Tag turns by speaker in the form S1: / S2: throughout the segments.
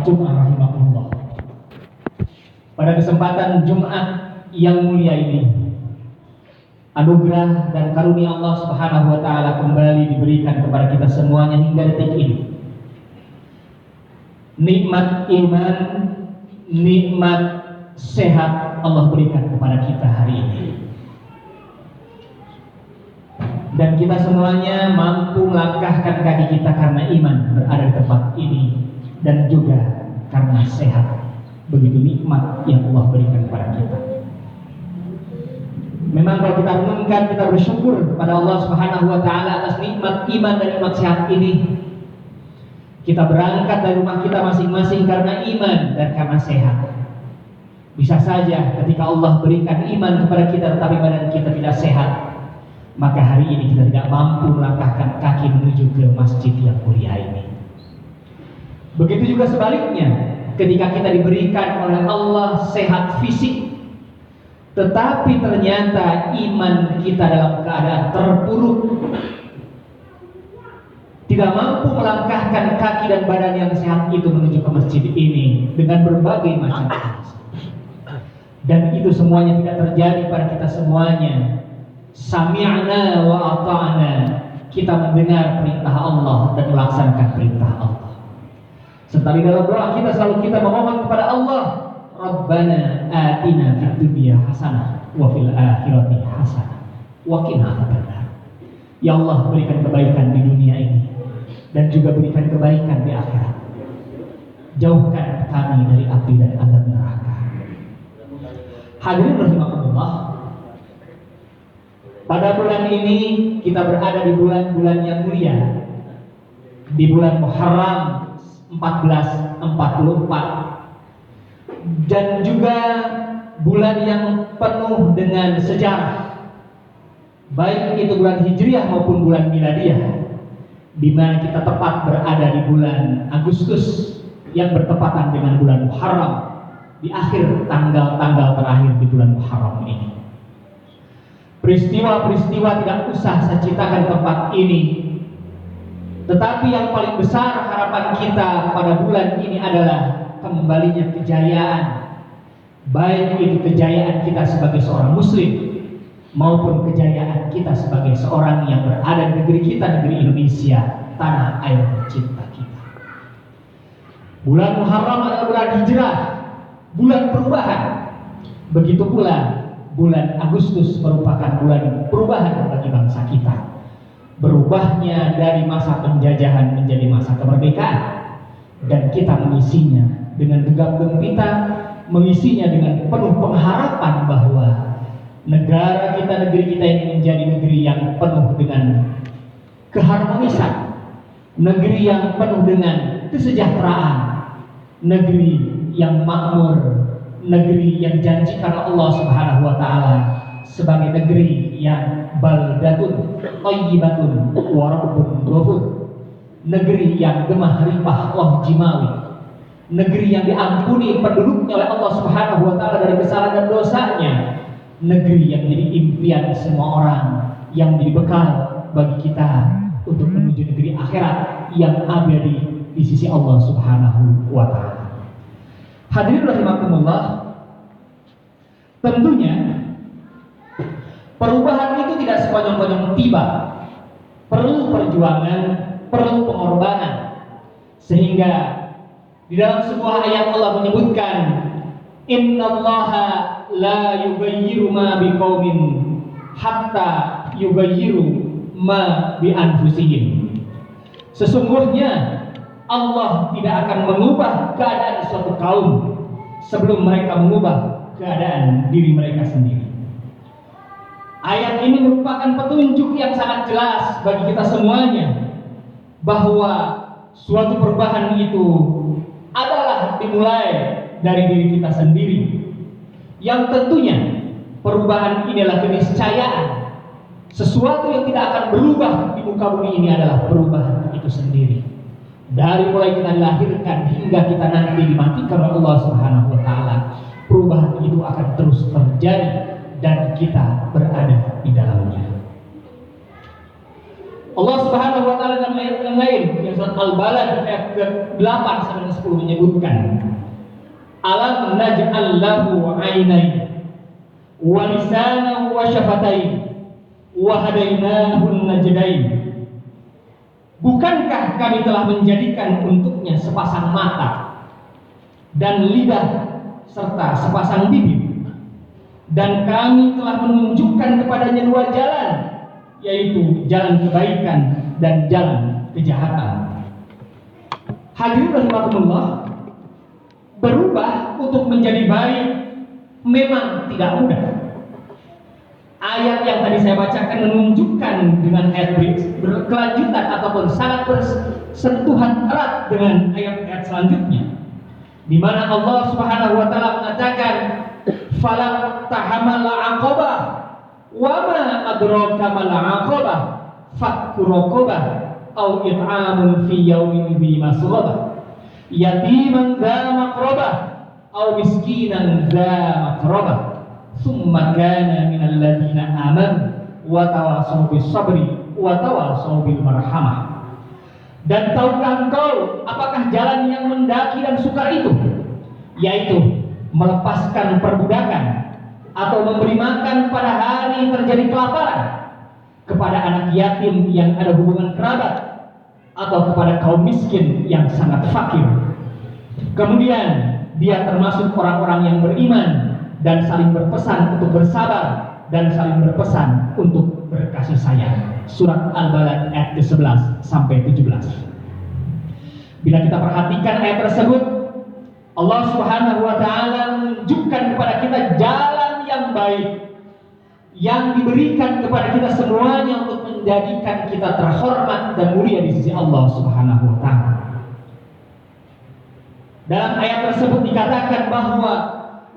S1: Rahimahullah. Pada kesempatan Jumat yang mulia ini, anugerah dan karunia Allah Subhanahu wa taala kembali diberikan kepada kita semuanya hingga detik ini. Nikmat iman, nikmat sehat Allah berikan kepada kita hari ini. Dan kita semuanya mampu melangkahkan kaki kita karena iman berada di tempat ini, dan juga karena sehat. Begitu nikmat yang Allah berikan kepada kita. Memang kalau kita renungkan, kita bersyukur kepada Allah Subhanahu wa taala atas nikmat iman dan nikmat sehat ini. Kita berangkat dari rumah kita masing-masing karena iman dan karena sehat. Bisa saja ketika Allah berikan iman kepada kita tetapi badan kita tidak sehat, maka hari ini kita tidak mampu melangkahkan kaki menuju ke masjid yang mulia ini. Begitu juga sebaliknya, ketika kita diberikan oleh Allah sehat fisik, tetapi ternyata iman kita dalam keadaan terpuruk, tidak mampu melangkahkan kaki dan badan yang sehat itu menuju ke masjid ini dengan berbagai macam alasan. Dan itu semuanya tidak terjadi pada kita semuanya. Sami'na wa ata'na, kita mendengar perintah Allah dan melaksanakan perintah Allah. Serta di dalam doa kita selalu kita memohon kepada Allah, Rabbana atina fid dunya hasanah wa fil akhirati hasanah wa qina adzabannar. Ya Allah, berikan kebaikan di dunia ini dan juga berikan kebaikan di akhirat. Jauhkan kami dari api dan azab neraka. Hadirin rahimakumullah, pada bulan ini kita berada di bulan-bulan yang mulia, di bulan Muharram 1444, dan juga bulan yang penuh dengan sejarah, baik itu bulan Hijriah maupun bulan Miladiyah, di mana kita tepat berada di bulan Agustus yang bertepatan dengan bulan Muharram, di akhir tanggal-tanggal terakhir di bulan Muharram ini. Peristiwa-peristiwa tidak usah saya ceritakan tempat ini, tetapi yang paling besar harapan kita pada bulan ini adalah kembalinya kejayaan, baik itu kejayaan kita sebagai seorang muslim maupun kejayaan kita sebagai seorang yang berada di negeri kita, negeri Indonesia, tanah air tercinta kita. Bulan Muharram adalah bulan hijrah, bulan perubahan. Begitu pula bulan Agustus merupakan bulan perubahan bagi bangsa kita. Berubahnya dari masa penjajahan menjadi masa kemerdekaan, dan kita mengisinya dengan gegap gempita, mengisinya dengan penuh pengharapan bahwa negara kita, negeri kita ini menjadi negeri yang penuh dengan keharmonisan, negeri yang penuh dengan kesejahteraan, negeri yang makmur, negeri yang dijanjikan Allah Subhanahu wa taala sebagai negeri yang baldatun thayyibatun wa rabbun ghafur, negeri yang gemah ripah Allah jimawi, negeri yang diampuni penduduknya oleh Allah Subhanahu wa taala dari kesalahan dan dosanya, negeri yang menjadi impian semua orang, yang menjadi bekal bagi kita untuk menuju negeri akhirat yang abadi di sisi Allah Subhanahu wa taala. Hadirin rahimakumullah, tentunya perubahan itu tidak sekonyong-konyong tiba, perlu perjuangan, perlu pengorbanan, sehingga di dalam sebuah ayat Allah menyebutkan, innallaha la yughayyiru ma biqaumin hatta yughayyiru ma bi anfusihim. Sesungguhnya Allah tidak akan mengubah keadaan suatu kaum sebelum mereka mengubah keadaan diri mereka sendiri. Ayat ini merupakan petunjuk yang sangat jelas bagi kita semuanya bahwa suatu perubahan itu adalah dimulai dari diri kita sendiri, yang tentunya perubahan ini adalah keniscayaan. Sesuatu yang tidak akan berubah di muka bumi ini adalah perubahan itu sendiri. Dari mulai kita dilahirkan hingga kita nanti dimatikan oleh Allah Subhanahu wa taala, perubahan itu akan terus terjadi dan kita berada di dalamnya. Allah Subhanahu wa taala dalam ayat yang lain, yang surat Al-Balad ayat ke-8 sampai 10 menyebutkan, alam naj'al lahu 'ainain wa lisanan wa syafatain wa hadainahu najdain. Bukankah kami telah menjadikan untuknya sepasang mata dan lidah serta sepasang bibir, dan kami telah menunjukkan kepadanya dua jalan, yaitu jalan kebaikan dan jalan kejahatan. Hadirin rahimakumullah, berubah untuk menjadi baik memang tidak mudah. Ayat yang tadi saya bacakan menunjukkan dengan ayat berkelanjutan ataupun sangat bersentuhan erat dengan ayat-ayat selanjutnya, di mana Allah Subhanahu wa taala mengatakan, "Falam tahamal aqabah wa ma adraka mal aqabah fakku raqabah aw it'amun fi yaumin dhi masghabah yatiman dza maqrabah aw miskinan dza maqrabah summa kana minal ladzina amanu wa tawasaw bis sabri wa tawasaw bil marhamah." Dan tahukah engkau apakah jalan yang mendaki dan sukar itu, yaitu melepaskan perbudakan atau memberi makan pada hari terjadi kelaparan kepada anak yatim yang ada hubungan kerabat atau kepada kaum miskin yang sangat fakir. Kemudian dia termasuk orang-orang yang beriman dan saling berpesan untuk bersabar dan saling berpesan untuk berkasih sayang. Surat Al-Balad ayat ke-11 sampai 17. Bila kita perhatikan ayat tersebut, Allah Subhanahu wa taala menunjukkan kepada kita jalan yang baik yang diberikan kepada kita semuanya untuk menjadikan kita terhormat dan mulia di sisi Allah Subhanahu wa taala. Dalam ayat tersebut dikatakan bahwa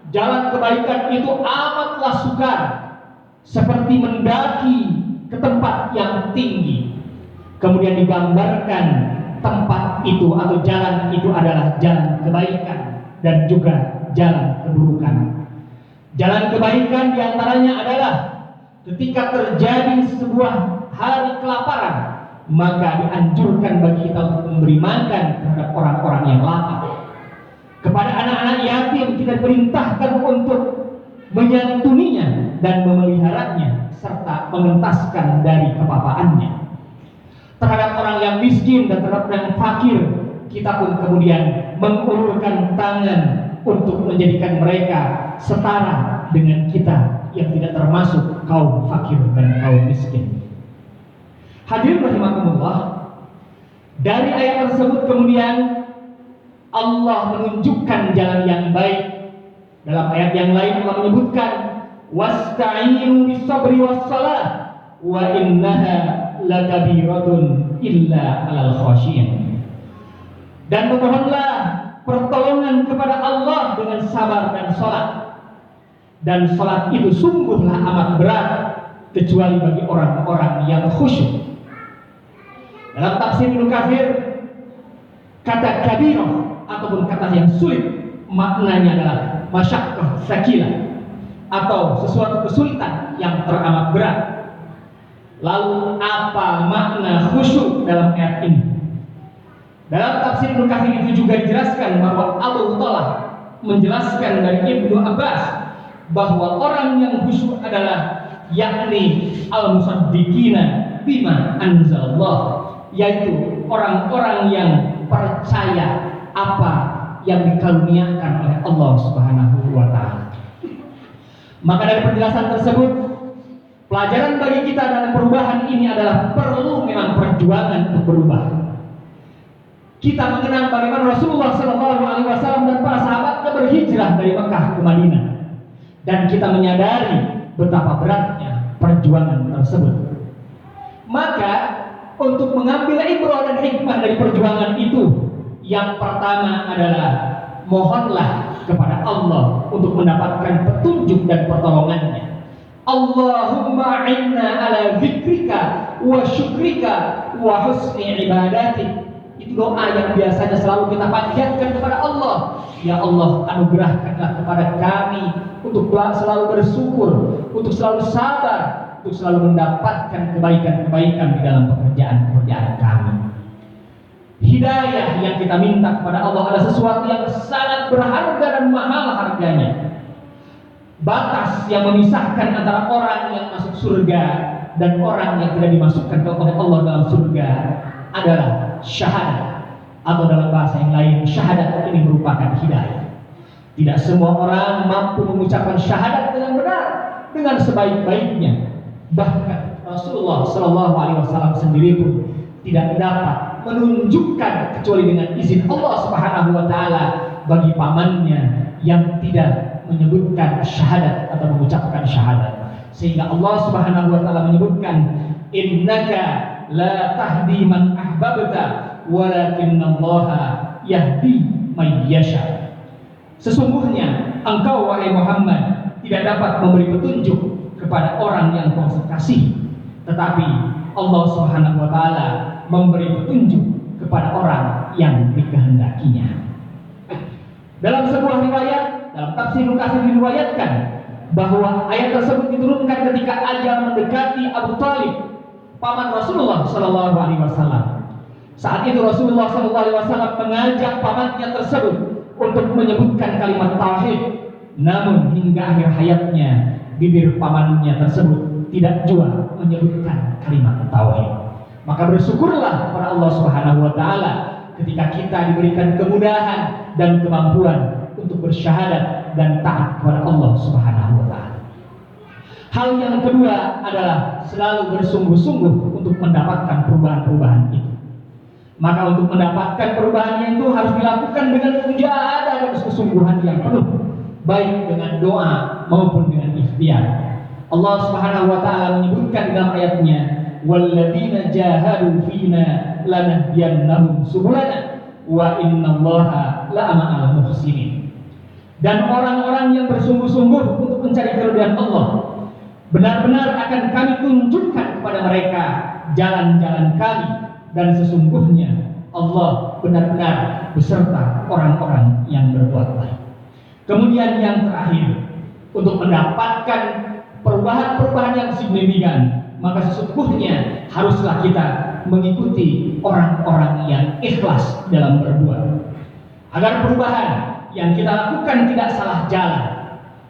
S1: jalan kebaikan itu amatlah sukar, seperti mendaki ke tempat yang tinggi. Kemudian digambarkan tempat itu atau jalan itu adalah jalan kebaikan dan juga jalan keburukan. Jalan kebaikan diantaranya adalah ketika terjadi sebuah hari kelaparan, maka dianjurkan bagi kita untuk memberi makan terhadap orang-orang yang lapar. Kepada anak-anak yatim kita perintahkan untuk menyantuninya dan memeliharanya serta mengentaskan dari kepapaannya. Terhadap orang yang miskin dan terhadap yang fakir, kita pun kemudian mengulurkan tangan untuk menjadikan mereka setara dengan kita yang tidak termasuk kaum fakir dan kaum miskin. Hadirin rahimakumullah, dari ayat tersebut kemudian Allah menunjukkan jalan yang baik. Dalam ayat yang lain Allah menyebutkan, wasta'inu bis-sabri was-salah wa innaha lakabiratun illa 'alal khashiyin. Dan memohonlah pertolongan kepada Allah dengan sabar dan salat. Dan salat itu sungguhlah amat berat kecuali bagi orang-orang yang khusyuk. Dalam tafsir Ibnu Katsir, kata kabirah ataupun kata yang sulit maknanya adalah masyaqqah sakilah atau sesuatu kesulitan yang teramat berat. Lalu apa makna khusyuk dalam ayat ini? Dalam tafsir Ibnu Katsir itu juga dijelaskan bahwa Abu Thalah menjelaskan dari Ibnu Abbas bahwa orang yang khusyuk adalah yakni al-musaddiqina bima anzalallah, yaitu orang-orang yang percaya apa yang dikaruniakan oleh Allah Subhanahu wa taala. Maka dari penjelasan tersebut, pelajaran bagi kita dalam perubahan ini adalah perlu memang perjuangan untuk berubah. Kita mengenal bagaimana Rasulullah SAW dan para sahabatnya berhijrah dari Mekah ke Madinah, dan kita menyadari betapa beratnya perjuangan tersebut. Maka untuk mengambil ibrah dan hikmah dari perjuangan itu, yang pertama adalah mohonlah kepada Allah untuk mendapatkan petunjuk dan pertolongannya. Allahumma inna ala zikrika wa syukrika wa husni ibadatik. Itu doa yang biasanya selalu kita panjatkan kepada Allah. Ya Allah, anugerahkanlah kepada kami untuk selalu bersyukur, untuk selalu sabar untuk selalu mendapatkan kebaikan-kebaikan di dalam pekerjaan-pekerjaan kami. Hidayah yang kita minta kepada Allah adalah sesuatu yang sangat berharga dan mahal harganya. Batas yang memisahkan antara orang yang masuk surga dan orang yang tidak dimasukkan oleh Allah dalam surga adalah syahadat, atau dalam bahasa yang lain, syahadat ini merupakan hidayah. Tidak semua orang mampu mengucapkan syahadat dengan benar, dengan sebaik-baiknya. Bahkan Rasulullah Shallallahu Alaihi Wasallam sendiri pun tidak dapat menunjukkan kecuali dengan izin Allah Subhanahu Wa Taala bagi pamannya yang tidak menyebutkan syahadat atau mengucapkan syahadat. Sehingga Allah Subhanahu Wa Taala menyebutkan, innaka la tahdi man ahbabta walakinallaha yahdi may yasha. Sesungguhnya engkau wahai Muhammad tidak dapat memberi petunjuk kepada orang yang kau kasih, tetapi Allah Subhanahu Wa Taala memberi petunjuk kepada orang yang dikehendakinya. Dalam sebuah riwayat, dalam tafsir Katsir diriwayatkan bahwa ayat tersebut diturunkan ketika ajal mendekati Abu Thalib, paman Rasulullah Shallallahu Alaihi Wasallam. Saat itu Rasulullah Shallallahu Alaihi Wasallam mengajak pamannya tersebut untuk menyebutkan kalimat tauhid, namun hingga akhir hayatnya bibir pamannya tersebut tidak jua menyebutkan kalimat tauhid. Maka bersyukurlah kepada Allah Subhanahu Wa Taala ketika kita diberikan kemudahan dan kemampuan untuk bersyahadat dan taat kepada Allah Subhanahu Wa Taala. Hal yang kedua adalah selalu bersungguh-sungguh untuk mendapatkan perubahan-perubahan itu. Maka untuk mendapatkan perubahannya itu harus dilakukan dengan mujahadah dan kesungguhan yang penuh, baik dengan doa maupun dengan ikhtiar. Allah Subhanahu Wa Taala menyebutkan dalam ayatnya, walladzina jahadu fina lanahdiyannahum subulana wa innallaha la'ama'al muhsinin. Dan orang-orang yang bersungguh-sungguh untuk mencari keridhaan Allah, benar-benar akan kami tunjukkan kepada mereka jalan-jalan kami, dan sesungguhnya Allah benar-benar beserta orang-orang yang berbuat baik. Kemudian yang terakhir, untuk mendapatkan perubahan-perubahan yang signifikan, maka sesungguhnya haruslah kita mengikuti orang-orang yang ikhlas dalam berbuat, agar perubahan yang kita lakukan tidak salah jalan,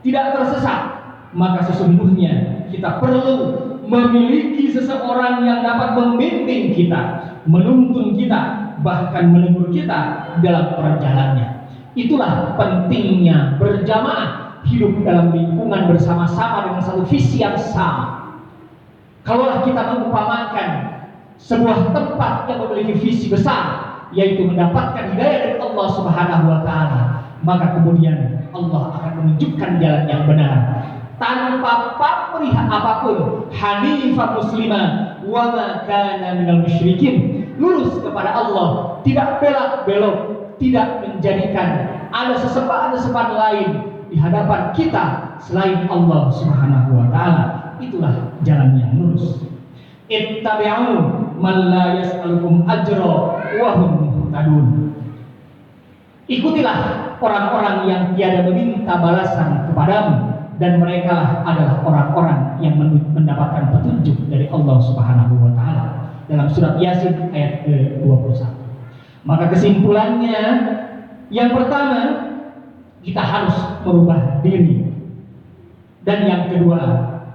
S1: tidak tersesat. Maka sesungguhnya kita perlu memiliki seseorang yang dapat membimbing kita, menuntun kita, bahkan menegur kita dalam perjalanannya. Itulah pentingnya berjamaah, hidup dalam lingkungan bersama-sama dengan satu visi yang sama. Kalaulah kita mengumpamakan sebuah tempat yang memiliki visi besar, yaitu mendapatkan hidayah dari Allah Subhanahu Wa Taala, maka kemudian Allah akan menunjukkan jalan yang benar tanpa pamrih apapun. Hanifah muslimah wa ma kana minal musyrikin, lurus kepada Allah, tidak belak-belok, tidak menjadikan ada sesembahan lain di hadapan kita selain Allah Subhanahu Wa Taala. Itulah jalan yang lurus. Ittabi'u man la yas'alukum ajra wa hum muhtadun. Ikutilah orang-orang yang tiada meminta balasan kepadamu, dan mereka adalah orang-orang yang mendapatkan petunjuk dari Allah Subhanahu Wa Taala. Dalam surat Yasin ayat ke-21. Maka kesimpulannya, yang pertama, kita harus merubah diri, dan yang kedua,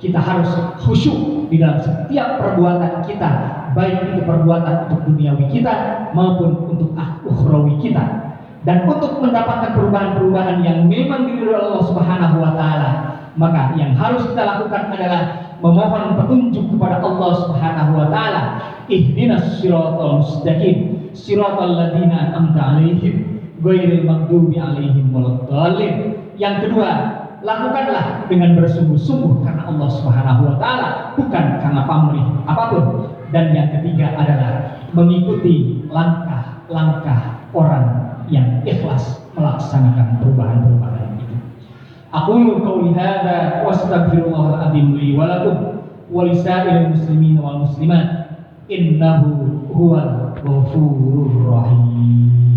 S1: kita harus khusyuk di dalam setiap perbuatan kita, baik itu perbuatan untuk duniawi kita maupun untuk ukhrawi kita. Dan untuk mendapatkan perubahan-perubahan yang memang diridhoi Allah Subhanahu Wa Taala, maka yang harus kita lakukan adalah memohon petunjuk kepada Allah Subhanahu Wa Taala. Ihdinas siratal mustaqim, siratal ladzina an'amta 'alaihim ghairil maghdubi 'alaihim waladdallin. Yang kedua, lakukanlah dengan bersungguh-sungguh karena Allah Subhanahu Wa Taala, bukan karena pamrih apapun. Dan yang ketiga adalah mengikuti langkah-langkah orang yang ikhlas melaksanakan perubahan-perubahan itu. Aqulu qouli hadza wa astaghfirullahal adzim li wa lakum wa lisa'iril muslimin wal muslimat innahu huwal ghafurur rahim.